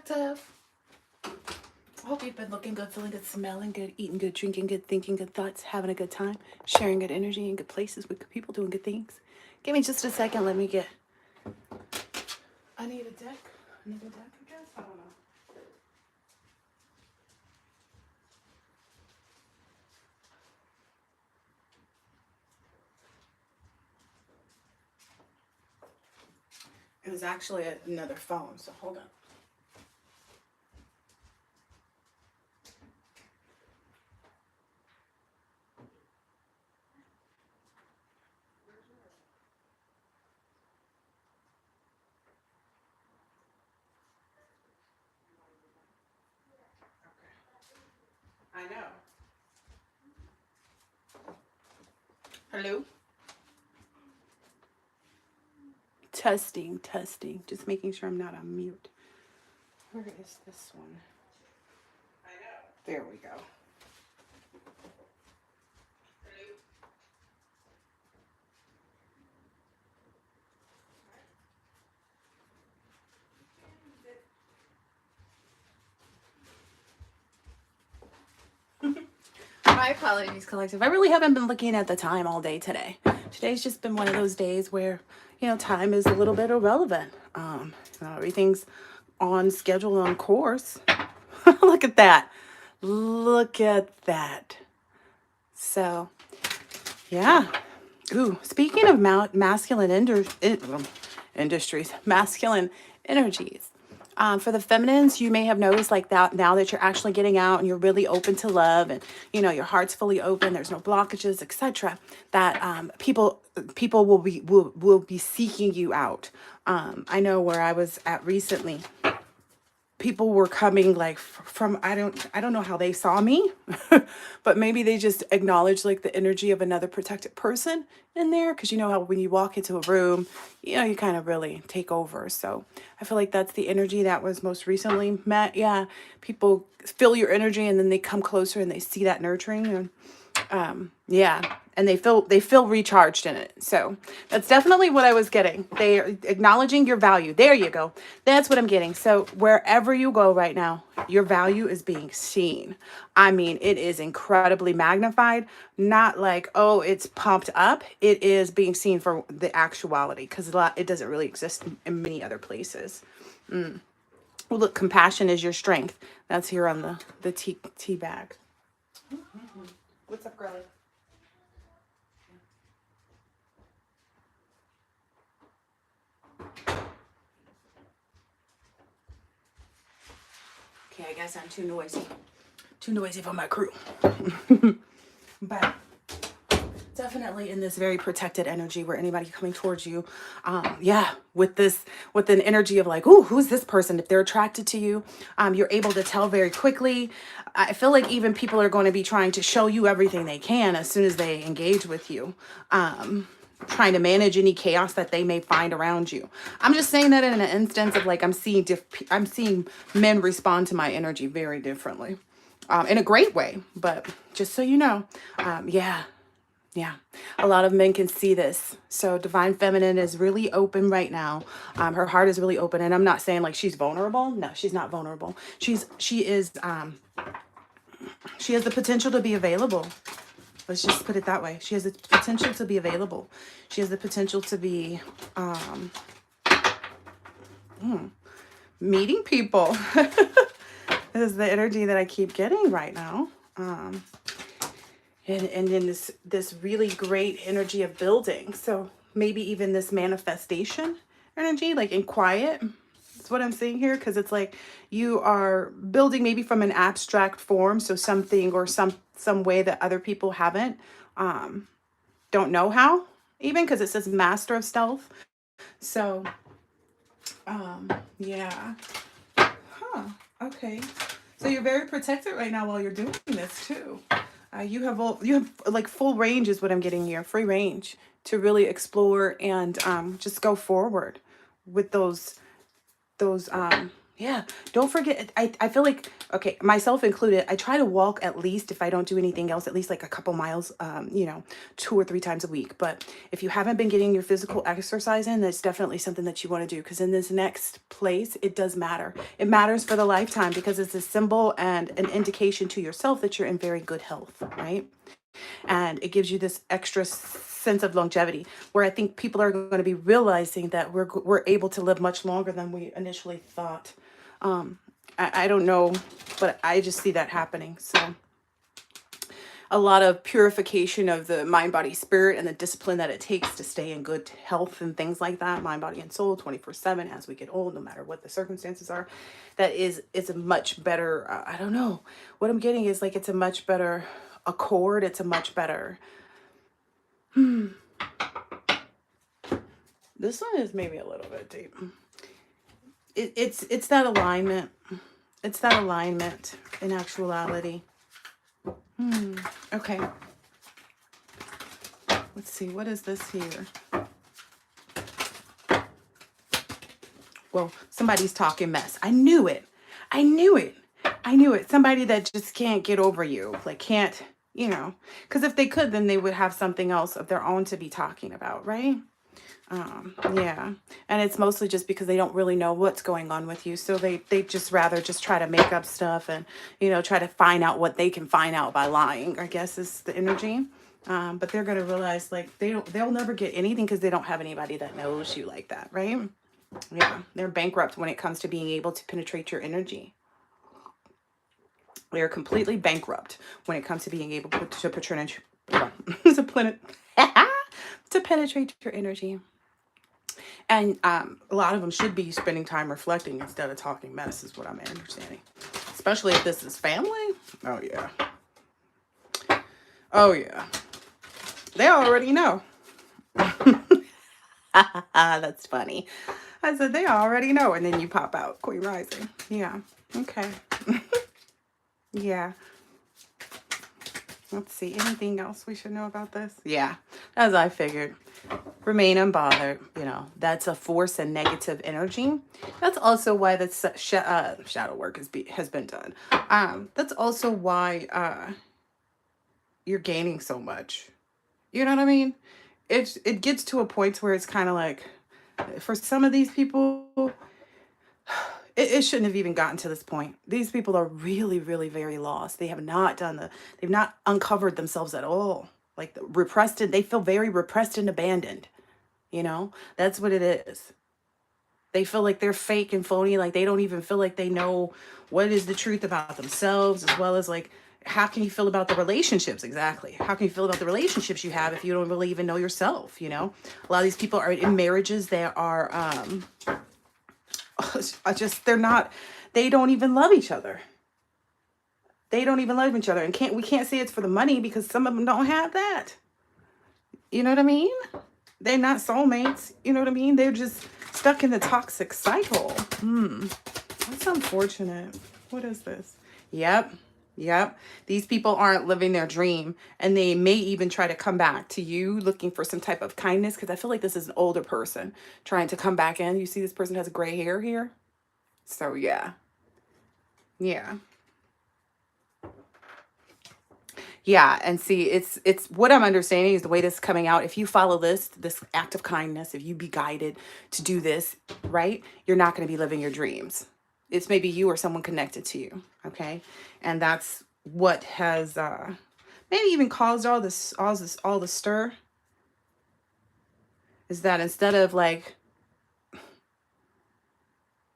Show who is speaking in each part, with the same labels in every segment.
Speaker 1: Collective. I hope you've been looking good, feeling good, smelling good, eating good, drinking good, thinking good thoughts, having a good time, sharing good energy in good places with good people, doing good things. Give me just a second. Let me get... I need a deck. I need a deck, I guess. I don't know. It was actually another phone, so hold on. I know. Hello? Testing, testing. Just making sure I'm not on mute. Where is this one? I know. There we go. My apologies, Collective. I really haven't been looking at the time all day today. Today's just been one of those days where, you know, time is a little bit irrelevant. Everything's on schedule, on course. Look at that. Look at that. So, yeah. Ooh, speaking of masculine industries, masculine energies. For the feminines, you may have noticed like that now that you're actually getting out and you're really open to love and, you know, your heart's fully open, there's no blockages, etc. That people will be seeking you out. I know where I was at recently, people were coming like from, I don't know how they saw me, but maybe they just acknowledged like the energy of another protected person in there. Cause you know how when you walk into a room, you know, you kind of really take over. So I feel like that's the energy that was most recently met. Yeah. People feel your energy and then they come closer and they see that nurturing and yeah. And they feel recharged in it. So that's definitely what I was getting. They are acknowledging your value. There you go. That's what I'm getting. So wherever you go right now, your value is being seen. I mean, it is incredibly magnified. Not like, oh, it's pumped up. It is being seen for the actuality because it doesn't really exist in many other places. Well, look, compassion is your strength. That's here on the tea bag. What's up, girlie? Okay, I guess I'm too noisy. Too noisy for my crew. But definitely in this very protected energy where anybody coming towards you, yeah, with an energy of like, ooh, who's this person? If they're attracted to you, you're able to tell very quickly. I feel like even people are going to be trying to show you everything they can as soon as they engage with you. Trying to manage any chaos that they may find around you. I'm just saying that in an instance of like I'm seeing men respond to my energy very differently, in a great way. But just so you know, yeah, a lot of men can see this. So Divine Feminine is really open right now. Her heart is really open, and I'm not saying like she's vulnerable. No, she's not vulnerable. She has the potential to be available. Let's just put it that way. She has the potential to be available. She has the potential to be meeting people. This is the energy that I keep getting right now. And then this really great energy of building. So maybe even this manifestation energy, like in quiet. That's what I'm seeing here, because it's like you are building maybe from an abstract form. So something or some way that other people haven't, don't know how, even because it says master of stealth. So, yeah. Huh. Okay. So you're very protected right now while you're doing this too. You have like full range is what I'm getting here. Free range to really explore and just go forward with those Yeah, don't forget. I feel like, okay, myself included, I try to walk at least, if I don't do anything else, at least like a couple miles, 2 or 3 times a week. But if you haven't been getting your physical exercise in, that's definitely something that you want to do. Because in this next place, it does matter. It matters for the lifetime because it's a symbol and an indication to yourself that you're in very good health, right? And it gives you this extra sense of longevity, where I think people are going to be realizing that we're able to live much longer than we initially thought. I don't know, but I just see that happening. So a lot of purification of the mind, body, spirit, and the discipline that it takes to stay in good health and things like that, mind, body, and soul, 24/7 as we get old, no matter what the circumstances are. That is, it's a much better, I don't know, what I'm getting is like, it's a much better accord. It's a much better, this one is maybe a little bit deep. It's that alignment. It's that alignment in actuality. Okay. Let's see. What is this here? Well, somebody's talking mess. I knew it. I knew it. I knew it. Somebody that just can't get over you. Like, can't, because if they could, then they would have something else of their own to be talking about, right? Yeah. And it's mostly just because they don't really know what's going on with you. So they just rather just try to make up stuff and, try to find out what they can find out by lying, I guess is the energy. But they're going to realize like they'll never get anything because they don't have anybody that knows you like that, right? Yeah. They're bankrupt when it comes to being able to penetrate your energy. They're completely bankrupt when it comes to being able to penetrate to penetrate your energy. And a lot of them should be spending time reflecting instead of talking mess, is what I'm understanding. Especially if this is family. Oh, yeah. Oh, yeah. They already know. That's funny. I said, they already know. And then you pop out, Queen Rising. Yeah. Okay. Yeah. Let's see. Anything else we should know about this? Yeah. As I figured. Remain unbothered. That's a force and negative energy. That's also why the shadow work has been done. That's also why you're gaining so much. You know what I mean? It gets to a point where it's kind of like, for some of these people, it shouldn't have even gotten to this point. These people are really, really very lost. They have not they've not uncovered themselves at all. Like repressed, and they feel very repressed and abandoned. That's what it is. They feel like they're fake and phony. Like they don't even feel like they know what is the truth about themselves, as well as like, how can you feel about the relationships? Exactly. How can you feel about the relationships you have if you don't really even know yourself? A lot of these people are in marriages that are, they don't even love each other. They don't even love each other. And we can't say it's for the money because some of them don't have that. You know what I mean? They're not soulmates. You know what I mean? They're just stuck in the toxic cycle. That's unfortunate. What is this? Yep. These people aren't living their dream, and they may even try to come back to you looking for some type of kindness, because I feel like this is an older person trying to come back in. You see this person has gray hair here? So yeah. Yeah, and see, it's what I'm understanding is the way this is coming out. If you follow this act of kindness, if you be guided to do this, right, you're not going to be living your dreams. It's maybe you or someone connected to you, okay? And that's what has maybe even caused all the stir, is that instead of like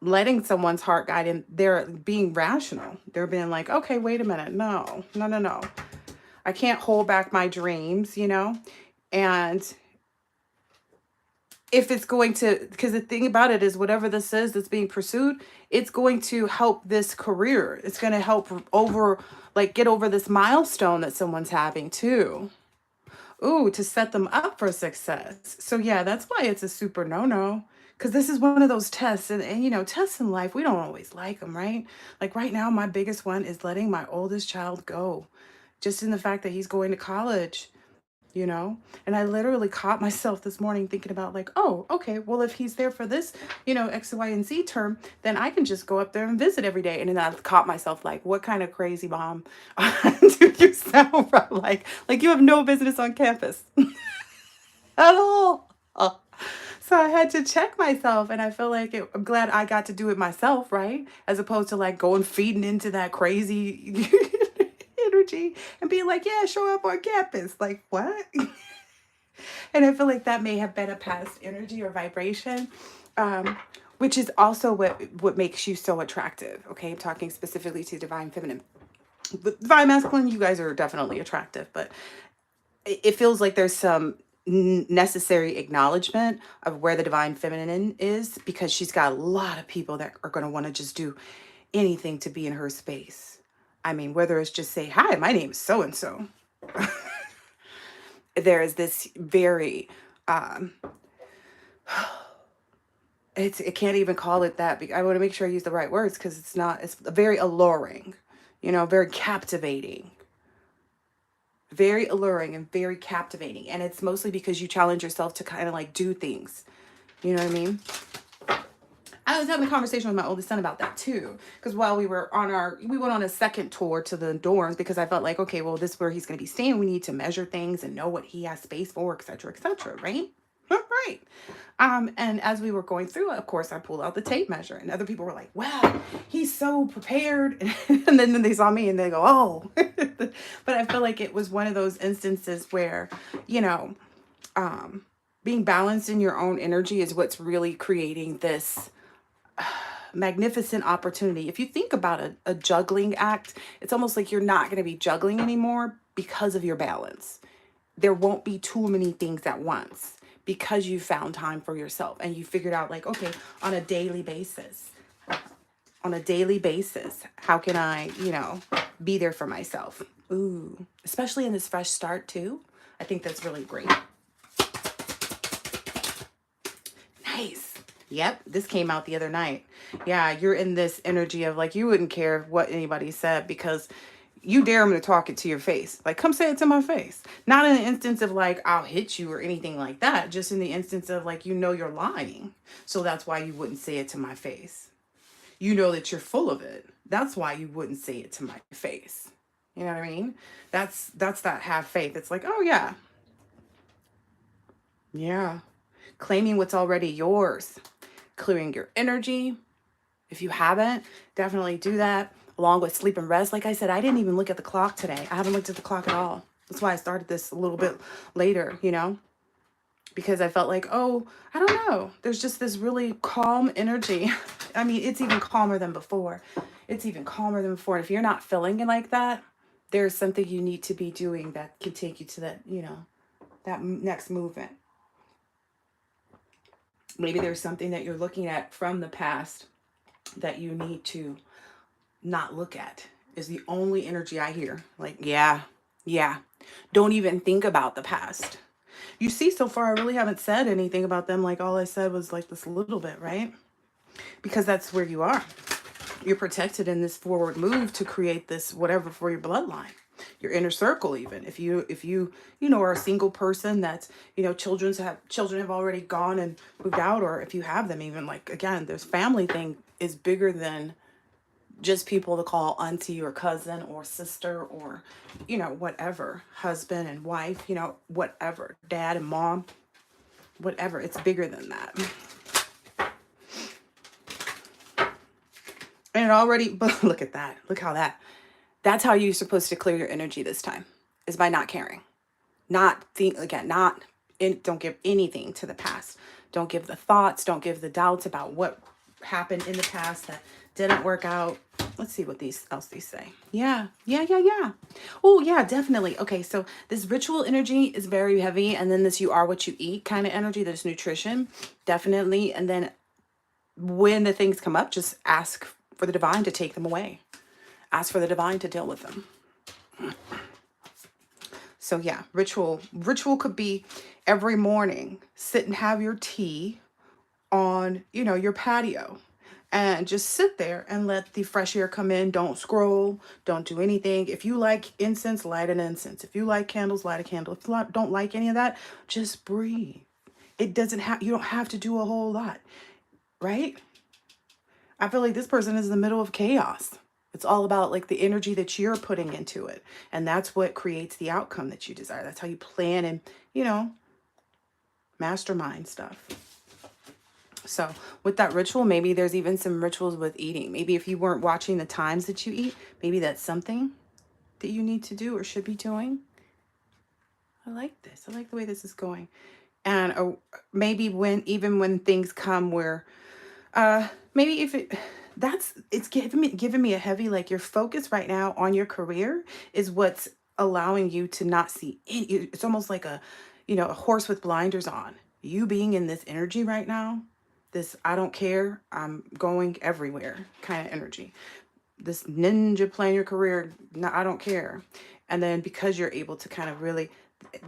Speaker 1: letting someone's heart guide in, they're being rational. They're being like, okay, wait a minute, no. I can't hold back my dreams, and if it's going to, because the thing about it is, whatever this is that's being pursued, it's going to help this career. It's going to help get over this milestone that someone's having too. Ooh, to set them up for success. So yeah, that's why it's a super no-no. Because this is one of those tests, and tests in life, we don't always like them, right? Like right now, my biggest one is letting my oldest child go. Just in the fact that he's going to college, you know? And I literally caught myself this morning thinking about like, oh, okay, well, if he's there for this, you know, X, Y, and Z term, then I can just go up there and visit every day. And then I caught myself like, what kind of crazy mom do you sound from? Like you have no business on campus at all. So I had to check myself, and I feel like I'm glad I got to do it myself, right? As opposed to like going feeding into that crazy energy and being like, yeah, show up on campus. Like, what? And I feel like that may have been a past energy or vibration, which is also what makes you so attractive. Okay, I'm talking specifically to divine feminine. With divine masculine, you guys are definitely attractive, but it feels like there's some necessary acknowledgement of where the divine feminine is, because she's got a lot of people that are going to want to just do anything to be in her space. I mean, whether it's just say, hi, my name is so and so. There is this very it can't even call it that. I want to make sure I use the right words, because it's very alluring, you know, very captivating. Very alluring and very captivating. And it's mostly because you challenge yourself to kind of like do things. You know what I mean? I was having a conversation with my oldest son about that too. Because while we went on a second tour to the dorms, because I felt like, okay, well, this is where he's going to be staying. We need to measure things and know what he has space for, etc., right? Right. And as we were going through it, of course, I pulled out the tape measure, and other people were like, wow, he's so prepared. And then they saw me and they go, oh. But I feel like it was one of those instances where, you know, being balanced in your own energy is what's really creating this magnificent opportunity. If you think about a juggling act, it's almost like you're not going to be juggling anymore because of your balance. There won't be too many things at once, because you found time for yourself and you figured out like, okay, on a daily basis, how can I, you know, be there for myself? Ooh, especially in this fresh start too. I think that's really great. Nice. Yep, this came out the other night. Yeah, you're in this energy of like, you wouldn't care what anybody said, because you dare them to talk it to your face. Like, come say it to my face. Not in the instance of like, I'll hit you or anything like that. Just in the instance of like, you know, you're lying. So that's why you wouldn't say it to my face. You know that you're full of it. That's why you wouldn't say it to my face. You know what I mean? That's that have faith. It's like, oh yeah. Yeah. Claiming what's already yours. Clearing your energy. If you haven't, definitely do that. Along with sleep and rest. Like I said, I didn't even look at the clock today. I haven't looked at the clock at all. That's why I started this a little bit later, you know, because I felt like, oh, I don't know. There's just this really calm energy. I mean, it's even calmer than before. It's even calmer than before. If you're not feeling it like that, there's something you need to be doing that can take you to that, you know, that next movement. Maybe there's something that you're looking at from the past that you need to not look at, is the only energy I hear. Like, yeah. Don't even think about the past. You see, so far, I really haven't said anything about them. Like, all I said was like this little bit, right? Because that's where you are. You're protected in this forward move to create this whatever for your bloodline, your inner circle. Even if you know, are a single person that's, you know, children have already gone and moved out, or if you have them, even like, again, this family thing is bigger than just people to call auntie or cousin or sister or, you know, whatever, husband and wife, you know, whatever, dad and mom, whatever. It's bigger than that. And it already, but look at that. Look how that's how you're supposed to clear your energy this time, is by not caring. Don't give anything to the past. Don't give the thoughts. Don't give the doubts about what happened in the past that didn't work out. Let's see what else these say. Yeah. Oh yeah, definitely. Okay, so this ritual energy is very heavy, and then this you are what you eat kind of energy, this nutrition, definitely. And then when the things come up, just ask for the divine to take them away. Ask for the divine to deal with them. So yeah, ritual could be every morning, sit and have your tea on, you know, your patio. and just sit there and let the fresh air come in. Don't scroll. Don't do anything. If you like incense, light an incense. If you like candles, light a candle. If you don't like any of that, just breathe. It doesn't have, you don't have to do a whole lot, right? I feel like this person is in the middle of chaos. It's all about like the energy that you're putting into it. And that's what creates the outcome that you desire. That's how you plan and, you know, mastermind stuff. So with that ritual, maybe there's even some rituals with eating. Maybe if you weren't watching the times that you eat, maybe that's something that you need to do or should be doing. I like this. I like the way this is going. And maybe even when things come where, maybe if it's giving me a heavy, like your focus right now on your career is what's allowing you to not see any, it's almost like a, you know, a horse with blinders on. You being in this energy right now, this I don't care, I'm going everywhere kind of energy. This ninja plan your career, no, I don't care. And then because you're able to kind of really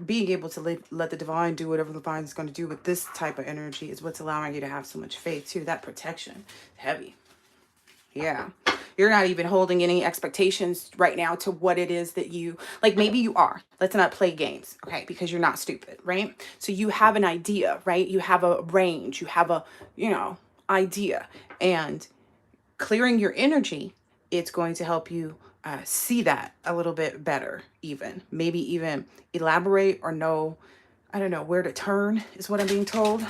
Speaker 1: being able to let the divine do whatever the divine is going to do with this type of energy is what's allowing you to have so much faith too. That protection, heavy. Yeah. You're not even holding any expectations right now to what it is that you, like maybe you are. Let's not play games, okay? Because you're not stupid, right? So you have an idea, right? You have a range, you have a, you know, idea. And clearing your energy, it's going to help you see that a little bit better even. Maybe even elaborate or know, I don't know, where to turn is what I'm being told.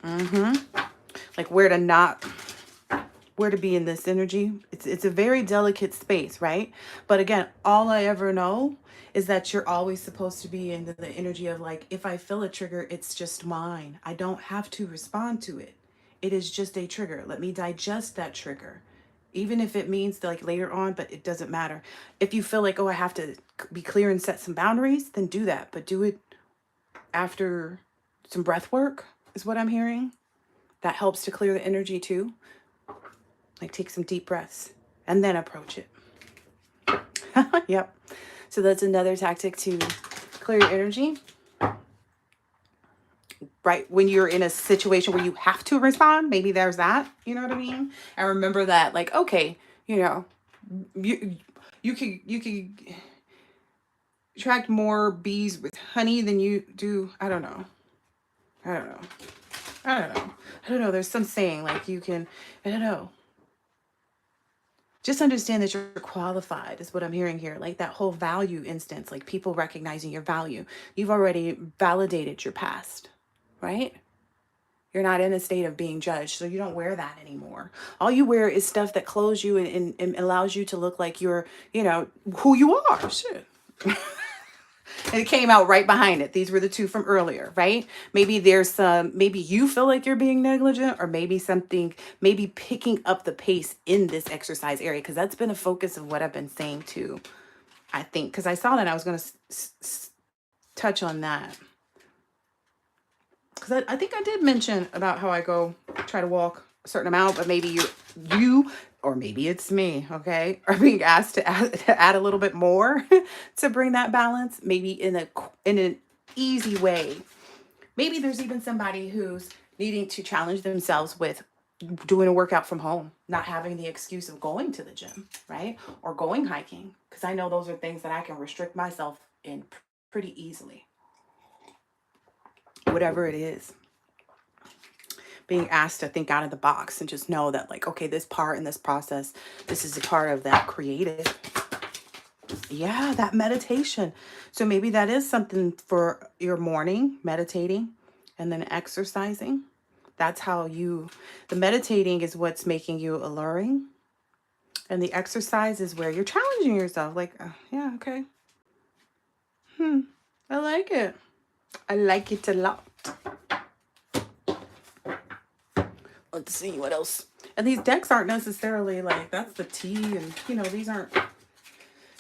Speaker 1: Like where to be in this energy. It's a very delicate space, right? But again, all I ever know is that you're always supposed to be in the energy of like, if I feel a trigger, it's just mine. I don't have to respond to it. It is just a trigger. Let me digest that trigger. Even if it means like later on, but it doesn't matter. If you feel like, oh, I have to be clear and set some boundaries, then do that. But do it after some breath work is what I'm hearing. That helps to clear the energy too. Like take some deep breaths and then approach it. Yep. So that's another tactic to clear your energy. Right when you're in a situation where you have to respond, maybe there's that, you know what I mean? And remember that, like, okay, you know, you could attract more bees with honey than you do. I don't know. There's some saying like you can, I don't know. Just understand that you're qualified is what I'm hearing here. Like that whole value instance, like people recognizing your value. You've already validated your past, right? You're not in a state of being judged, so you don't wear that anymore. All you wear is stuff that clothes you and allows you to look like you're, you know, who you are. Shit. And it came out right behind it. These were the two from earlier, right? Maybe there's some, maybe you feel like you're being negligent, or maybe something, maybe picking up the pace in this exercise area, because that's been a focus of what I've been saying too, I think, because I saw that I was going to touch on that. Because I think I did mention about how I go try to walk a certain amount, but maybe you or maybe it's me, okay, are being asked to add a little bit more to bring that balance, maybe in an easy way. Maybe there's even somebody who's needing to challenge themselves with doing a workout from home, not having the excuse of going to the gym, right? Or going hiking, because I know those are things that I can restrict myself in pretty easily. Whatever it is. Being asked to think out of the box and just know that, like, okay, this part in this process, this is a part of that creative. Yeah, that meditation. So maybe that is something for your morning, meditating and then exercising. That's how the meditating is what's making you alluring. And the exercise is where you're challenging yourself. Like, yeah, okay. I like it. I like it a lot. Let's see what else. And these decks aren't necessarily like, that's the tea, and you know, these aren't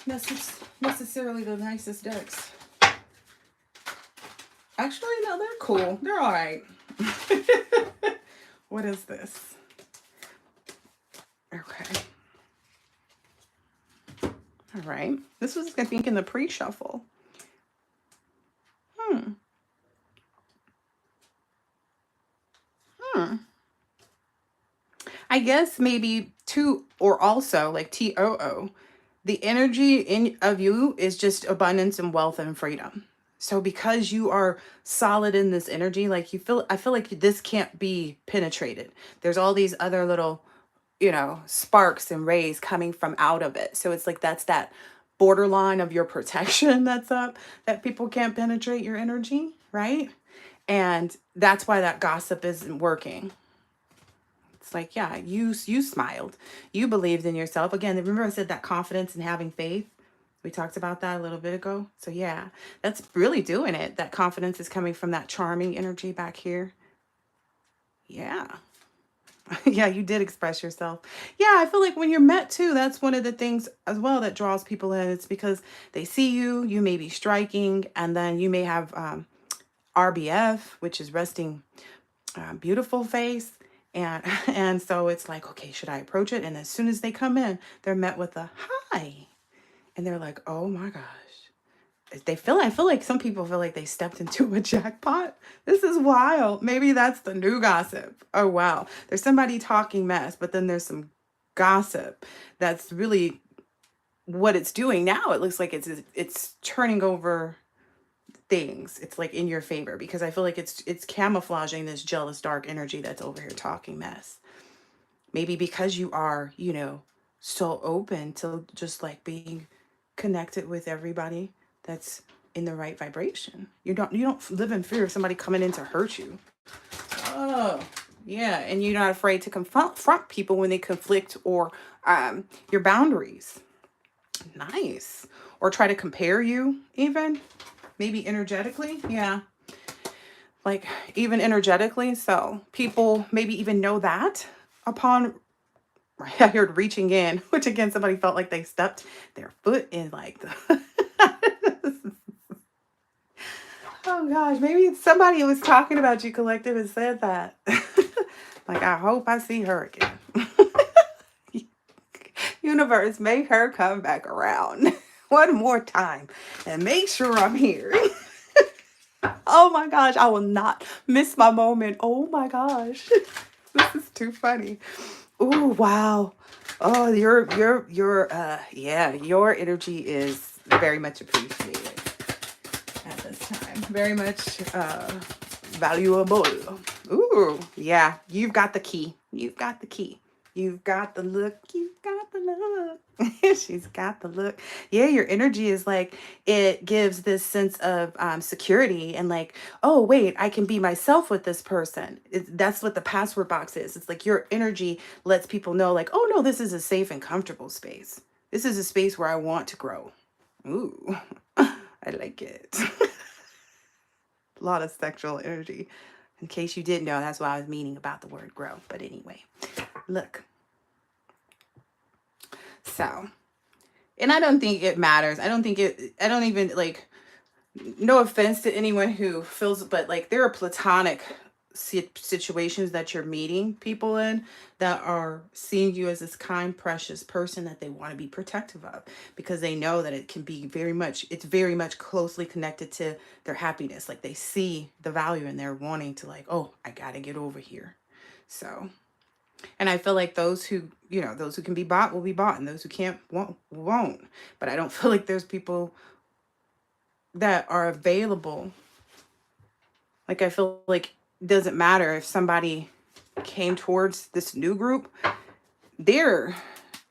Speaker 1: necessarily the nicest decks. Actually, no, they're cool. They're all right. What is this? Okay. All right. This was, I think, in the pre-shuffle. I guess maybe too, or also like TOO, the energy in of you is just abundance and wealth and freedom. So because you are solid in this energy, like I feel like this can't be penetrated. There's all these other little, sparks and rays coming from out of it. So it's like that's that borderline of your protection that's up, that people can't penetrate your energy, right? And that's why that gossip isn't working. It's like, yeah, you smiled. You believed in yourself. Again, remember I said that confidence and having faith? We talked about that a little bit ago. So yeah, that's really doing it. That confidence is coming from that charming energy back here. Yeah. Yeah, you did express yourself. Yeah, I feel like when you're met too, that's one of the things as well that draws people in. It's because they see you, you may be striking, and then you may have RBF, which is resting beautiful face. And and so it's like, okay, should I approach it? And as soon as they come in, they're met with a hi. And they're like, oh my gosh. I feel like some people feel like they stepped into a jackpot. This is wild. Maybe that's the new gossip. Oh wow. There's somebody talking mess, but then there's some gossip that's really what it's doing now. It looks like it's turning over things. It's like in your favor, because I feel like it's camouflaging this jealous dark energy that's over here talking mess. Maybe because you are, so open to just like being connected with everybody that's in the right vibration. You don't live in fear of somebody coming in to hurt you. Oh, yeah, and you're not afraid to confront people when they conflict or your boundaries. Nice. Or try to compare you even, maybe energetically. Yeah. Like even energetically. So people maybe even know that upon, I heard reaching in, which again, somebody felt like they stepped their foot in like the oh gosh, maybe somebody was talking about you, collective, and said that. Like, I hope I see her again. Universe, make her come back around one more time and make sure I'm here. Oh my gosh, I will not miss my moment. Oh my gosh. This is too funny. Oh wow. Oh, your energy is very much appreciated at this time. Very much valuable. Ooh, yeah. You've got the key. You've got the key. You've got the look. You've got the look. She's got the look. Yeah, your energy is like, it gives this sense of security and like, oh, wait, I can be myself with this person. That's what the password box is. It's like your energy lets people know like, oh, no, this is a safe and comfortable space. This is a space where I want to grow. Ooh, I like it. A lot of sexual energy. In case you didn't know, that's what I was meaning about the word grow. But anyway, look. So, and I don't think it matters. I don't even like, no offense to anyone who feels, but like there are platonic situations that you're meeting people in that are seeing you as this kind, precious person that they want to be protective of, because they know that it can be it's very much closely connected to their happiness. Like they see the value and they're wanting to like, oh, I got to get over here. So, and I feel like those who can be bought will be bought, and those who can't won't. But I don't feel like there's people that are available. Like I feel like it doesn't matter if somebody came towards this new group, they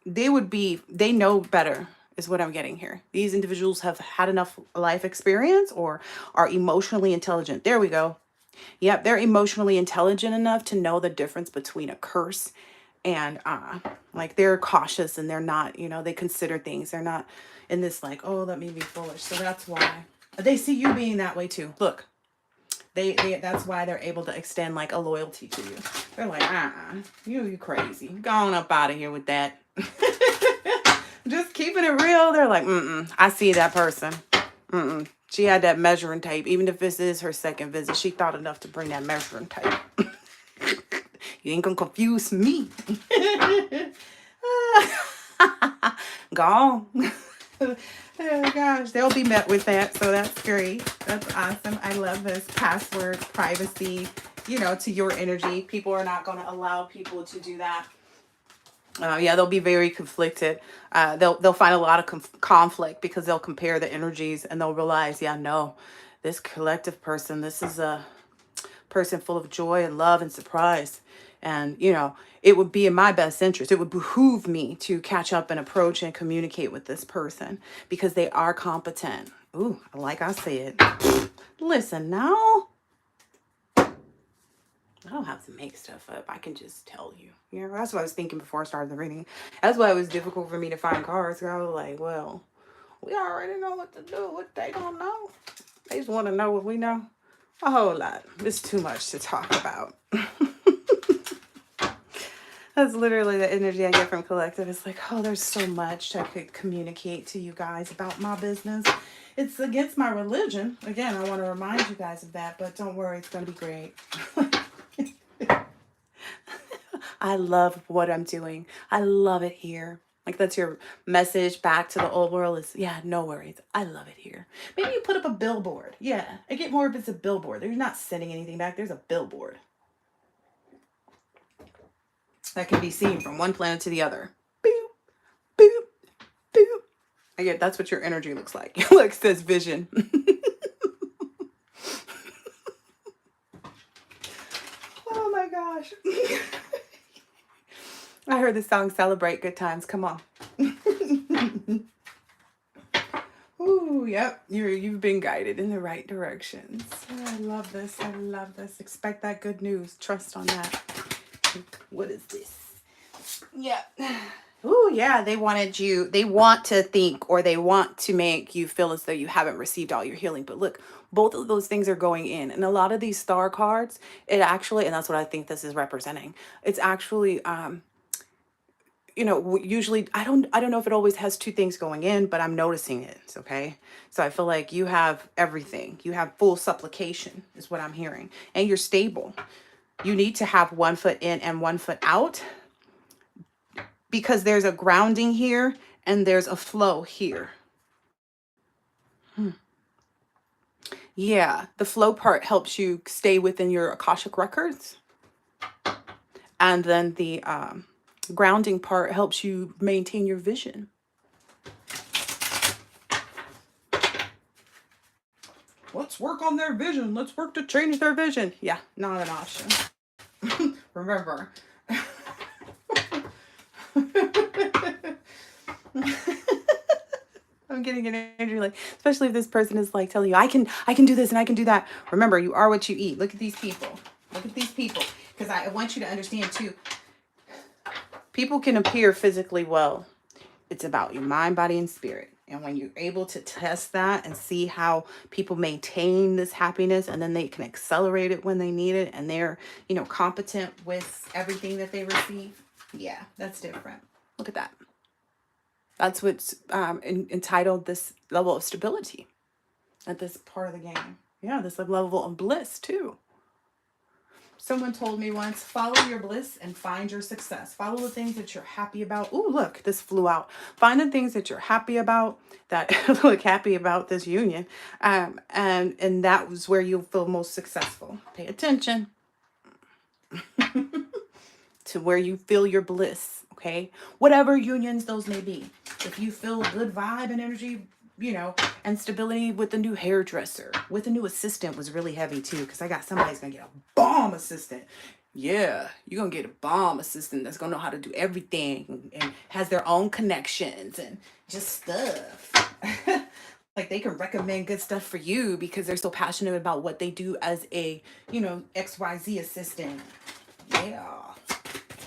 Speaker 1: know better is what I'm getting here. These individuals have had enough life experience or are emotionally intelligent. There we go. Yep, they're emotionally intelligent enough to know the difference between a curse and like they're cautious and they're not, they consider things. They're not in this like, oh, let me be foolish. So that's why they see you being that way too. Look, that's why they're able to extend like a loyalty to you. They're like, you crazy. Go on up out of here with that. Just keeping it real. They're like, I see that person. She had that measuring tape. Even if this is her second visit, she thought enough to bring that measuring tape. You ain't gonna confuse me. Go on. Oh gosh, they'll be met with that. So that's great. That's awesome. I love this password privacy, to your energy. People are not going to allow people to do that. Yeah, they'll be very conflicted. They'll find a lot of conflict because they'll compare the energies and they'll realize, yeah, no, this collective person, this is a person full of joy and love and surprise. And, you know, it would be in my best interest. It would behoove me to catch up and approach and communicate with this person because they are competent. Ooh, like I said, listen now. I don't have to make stuff up. I can just tell you. You know, that's what I was thinking before I started the reading. That's why it was difficult for me to find cards. I was like, well, we already know what to do. What they don't know. They just want to know what we know. A whole lot. It's too much to talk about. That's literally the energy I get from collective. It's like, oh, there's so much I could communicate to you guys about my business. It's against my religion. Again, I want to remind you guys of that, but don't worry, it's going to be great. I love what I'm doing. I love it here. Like, that's your message back to the old world is, yeah, no worries. I love it here. Maybe you put up a billboard. Yeah, I get more if it's a billboard. They're not sending anything back. There's a billboard that can be seen from one planet to the other. Boop, boop, boop. I get that's what your energy looks like. It looks this vision. Oh my gosh. I heard the song Celebrate Good Times. Come on. Ooh, yep. You've been guided in the right directions. Oh, I love this. I love this. Expect that good news. Trust on that. What is this? Yeah. Ooh, yeah. They want to think, or they want to make you feel as though you haven't received all your healing. But look, both of those things are going in. And a lot of these star cards, it actually, and that's what I think this is representing. It's actually, you know, usually I don't know if it always has two things going in, but I'm noticing it. Okay. So I feel like you have everything. You have full supplication is what I'm hearing. And you're stable. You need to have 1 foot in and 1 foot out because there's a grounding here and there's a flow here. Yeah. The flow part helps you stay within your Akashic records. And then the grounding part helps you maintain your vision. Let's work on their vision. Let's work to change their vision. Yeah, not an option. Remember. I'm getting an energy like, especially if this person is like telling you, I can do this and I can do that. Remember, you are what you eat. Look at these people. Look at these people. Because I want you to understand too, people can appear physically well. It's about your mind, body, and spirit. And when you're able to test that and see how people maintain this happiness, and then they can accelerate it when they need it, and they're, you know, competent with everything that they receive. Yeah, that's different. Look at that. That's what's entitled this level of stability at this part of the game. Yeah, this level of bliss too. Someone told me once, follow your bliss and find your success. Follow the things that you're happy about. Ooh, look, this flew out. Find the things that you're happy about, that look happy about this union. And that was where you'll feel most successful. Pay attention to where you feel your bliss, okay? Whatever unions those may be. If you feel good vibe and energy, you know, and stability with the new hairdresser, with the new assistant was really heavy too, because I got somebody's gonna get a bomb assistant. Yeah, you're gonna get a bomb assistant that's gonna know how to do everything and has their own connections and just stuff. Like they can recommend good stuff for you because they're so passionate about what they do as a, you know, XYZ assistant. Yeah,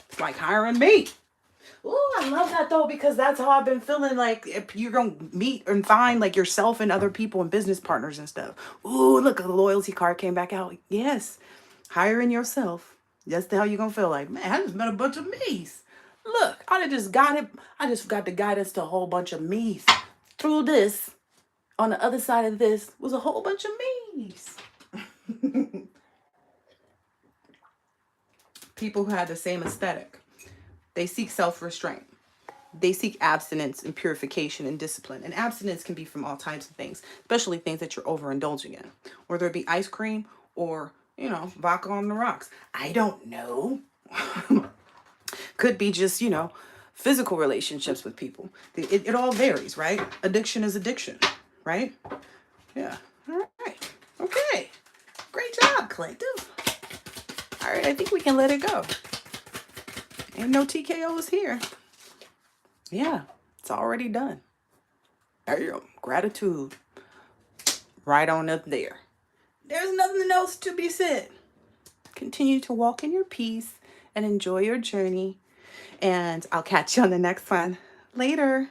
Speaker 1: it's like hiring me. Oh, I love that though, because that's how I've been feeling. Like if you're gonna meet and find like yourself and other people and business partners and stuff. Ooh, look, a loyalty card came back out. Yes, hiring yourself. That's how you're gonna feel. Like, man, I just met a bunch of me's. Look, I just got it. I just got the guidance to a whole bunch of me's. Through this, on the other side of this was a whole bunch of me's. People who had the same aesthetic. They seek self-restraint. They seek abstinence and purification and discipline. And abstinence can be from all types of things, especially things that you're overindulging in. Whether it be ice cream or, you know, vodka on the rocks. I don't know. Could be just, you know, physical relationships with people. It all varies, right? Addiction is addiction, right? Yeah. All right. Okay. Great job, collective. All right, I think we can let it go. Ain't no TKOs here. Yeah, it's already done. There you go. Gratitude. Right on up there. There's nothing else to be said. Continue to walk in your peace and enjoy your journey. And I'll catch you on the next one. Later.